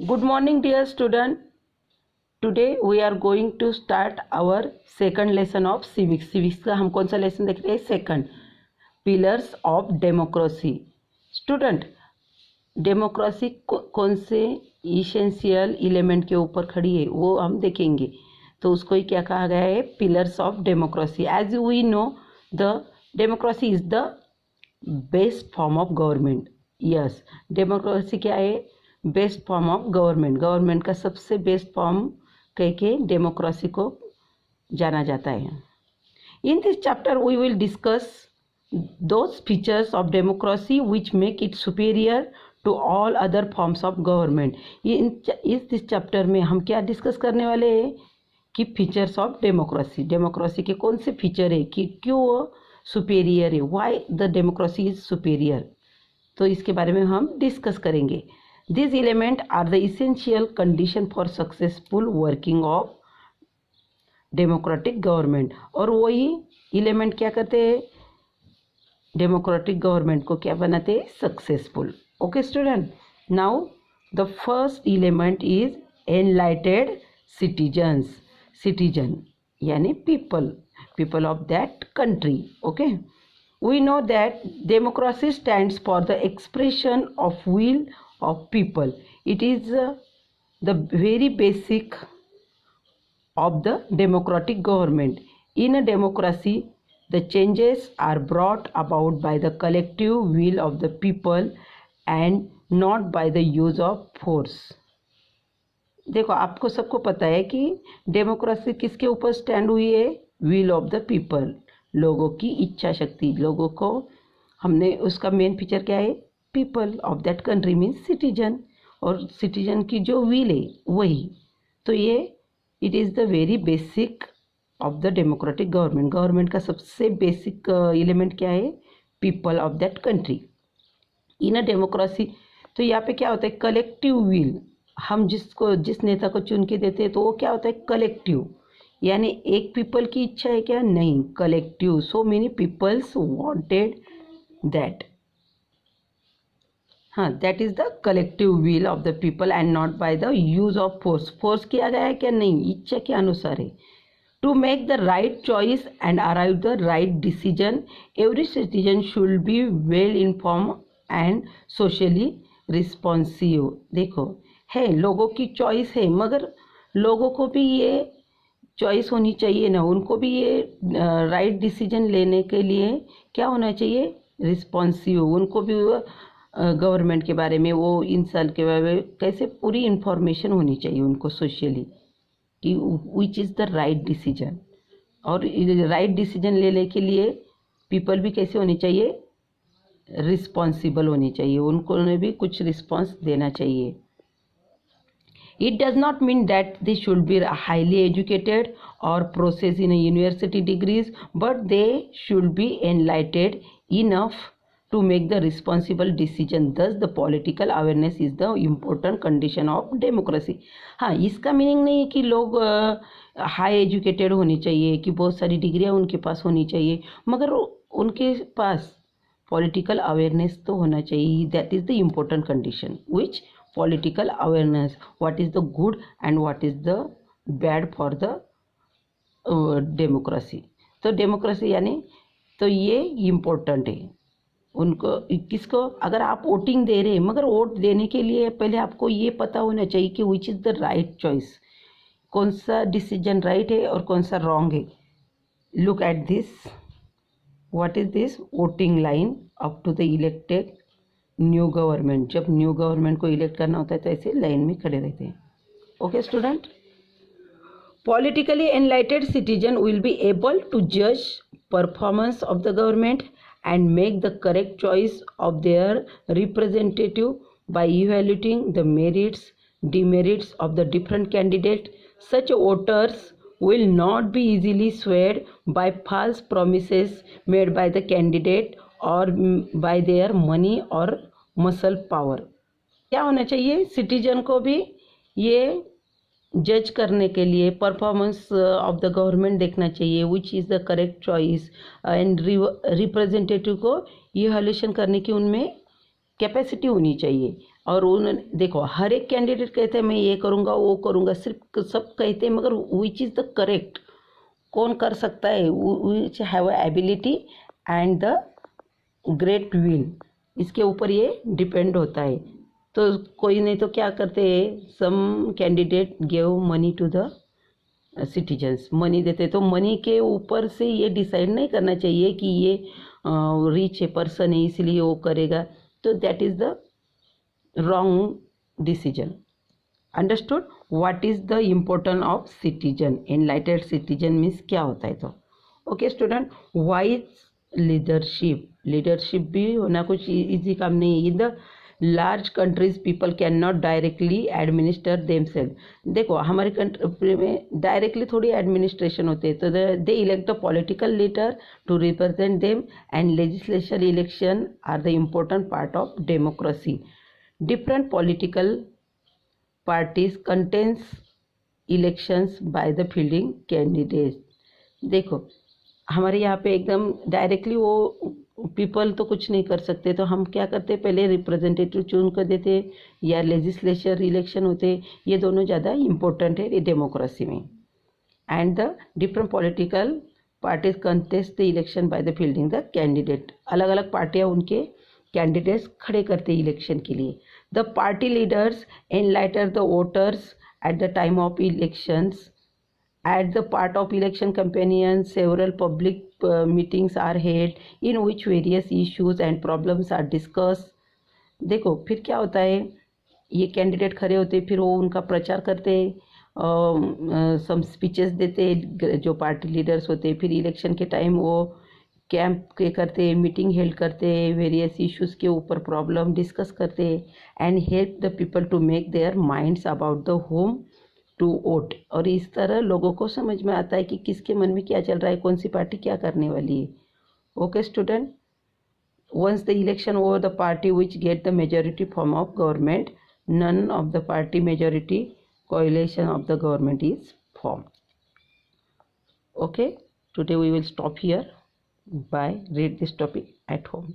Good morning, dear student. Today we are going to start our second lesson of civics. Civics का हम कौन सा lesson देख रहे हैं? Second, pillars of democracy. Student, democracy कौन से इसेंशियल एलिमेंट के ऊपर खड़ी है वो हम देखेंगे. तो उसको ही क्या कहा गया है? Pillars of democracy. As we know, the democracy is the best form of government. Yes, democracy क्या है? Best form of government. Government का सबसे बेस्ट फॉर्म कह के डेमोक्रेसी को जाना जाता है. In this chapter we will discuss those features of democracy which make it superior to all other forms of government. इस दिस चैप्टर में हम क्या डिस्कस करने वाले हैं कि फीचर्स ऑफ डेमोक्रेसी. डेमोक्रेसी के कौन से फीचर है कि क्यों वो सुपीरियर है, why the democracy is superior. तो इसके बारे में हम डिस्कस करेंगे. These elements are the essential condition for successful working of democratic government. और वही element क्या करते हैं? democratic government को क्या बनाते हैं? successful. Okay student. Now the first element is enlightened citizens. Citizen यानी people of that country. Okay. We know that democracy stands for the expression of will of people. It is the very basic of the democratic government. In a democracy, the changes are brought about by the collective will of the people and not by the use of force. देखो, आपको सबको पता है कि democracy किसके ऊपर stand हुई है? विल ऑफ द पीपल, लोगों की इच्छा शक्ति. लोगों को हमने उसका मेन फीचर क्या है? People of that country means citizen. और सिटीजन की जो विल है वही. तो ये it is the very basic of the democratic government. Government का सबसे बेसिक एलिमेंट क्या है? People of that country. In a democracy, तो यहाँ पे क्या होता है? Collective will. हम जिस नेता को चुन के देते हैं तो वो क्या होता है? कलेक्टिव. यानी एक पीपल की इच्छा है क्या? नहीं, collective. So many peoples wanted that. हाँ, that is the collective will of the people and not by the use of force. Force किया गया है क्या? नहीं, इच्छा के अनुसार है. To make the right choice and arrive the right decision, every citizen should be well inform and socially responsive. देखो, है लोगों की चॉइस है, मगर लोगों को भी ये चॉइस होनी चाहिए ना. उनको भी ये राइट डिसीजन लेने के लिए क्या होना चाहिए? रिस्पॉन्सिव. उनको भी गवर्नमेंट के बारे में, वो इंसान के बारे में कैसे पूरी इन्फॉर्मेशन होनी चाहिए उनको सोशली कि which is the right decision. और राइट डिसीजन लेने के लिए पीपल भी कैसे होनी चाहिए? रिस्पॉन्सिबल होनी चाहिए. उनको ने भी कुछ रिस्पॉन्स देना चाहिए. It does not mean that they should be highly educated or possess in a university degrees, but they should be enlightened enough to make the responsible decision. Thus, the political awareness is the important condition of democracy. हाँ, इसका meaning नहीं है कि लोग high educated होने चाहिए, कि बहुत सारी डिग्रियाँ उनके पास होनी चाहिए, मगर उनके पास पॉलिटिकल अवेयरनेस तो होना चाहिए. That is the important condition. Which political awareness, what is the good and what is the bad for the democracy. तो डेमोक्रेसी यानी तो ये इम्पोर्टेंट है उनको. किसको? अगर आप वोटिंग दे रहे हैं, मगर वोट देने के लिए पहले आपको ये पता होना चाहिए कि which is the right choice, कौन सा डिसीजन राइट है और कौन सा रॉन्ग है. Look at this. What is this? Voting line up to the elected new government. जब न्यू गवर्नमेंट को इलेक्ट करना होता है तो ऐसे लाइन में खड़े रहते हैं. Okay student. Politically enlightened citizen will be able to जज performance of the government and make the correct choice of their representative by evaluating the merits demerits of the different candidate. Such voters will not be easily swayed by false promises made by the candidate or by their money or muscle power. क्या होना चाहिए? Citizen को भी ये जज करने के लिए परफॉर्मेंस ऑफ द गवर्नमेंट देखना चाहिए, which is the correct choice, and representative को ये इवैल्यूएशन करने की उनमें कैपेसिटी होनी चाहिए. और उन्होंने देखो हर एक कैंडिडेट कहते हैं मैं ये करूँगा वो करूँगा, सिर्फ सब कहते हैं, मगर विच इज़ द करेक्ट, कौन कर सकता है, which have ability and the great will, इसके ऊपर ये डिपेंड होता है। तो कोई नहीं तो क्या करते हैं, some candidate give money to the citizens, money देते, तो मनी के ऊपर से ये डिसाइड नहीं करना चाहिए कि ये रिच है पर्सन है इसलिए वो करेगा, तो that is the wrong decision. Understood what is the importance of citizen, enlightened citizen means क्या होता है। तो okay student, wise leadership, leadership भी होना कुछ इजी काम नहीं है। In the large countries people can not directly administer themselves. देखो हमारे कंट्री में डायरेक्टली थोड़ी एडमिनिस्ट्रेशन होते हैं, तो they elect the political leader to represent them and legislation election are the important part of democracy. Different political parties contest elections by the fielding candidates. देखो हमारे यहाँ पे एकदम डायरेक्टली वो पीपल तो कुछ नहीं कर सकते, तो हम क्या करते, पहले रिप्रेजेंटेटिव चुन कर देते या लेजिस्लेचर इलेक्शन होते, ये दोनों ज़्यादा इम्पोर्टेंट है डेमोक्रेसी में। And the different political parties contest the election bye the fielding the candidate, अलग अलग पार्टियाँ उनके कैंडिडेट्स खड़े करते इलेक्शन के लिए। The party leaders enlighten the voters at the time of elections. At the part of election campaign, several public meetings are held in which various issues and problems are discussed. देखो फिर क्या होता है, ये candidate खड़े होते फिर वो उनका प्रचार करते, सम स्पीचेस देते जो पार्टी लीडर्स होते, फिर इलेक्शन के टाइम वो कैंप के करते, मीटिंग हेल्ड करते, वेरियस इश्यूज़ के ऊपर प्रॉब्लम डिस्कस करते and help the people to make their minds about the home to vote. और इस तरह लोगों को समझ में आता है कि किसके मन में क्या चल रहा है, कौन सी पार्टी क्या करने वाली है। Okay student, once the election over the party which get the majority form of government, none of the party majority coalition of the government is formed. Okay, today we will stop here. Bye. Read this topic at home.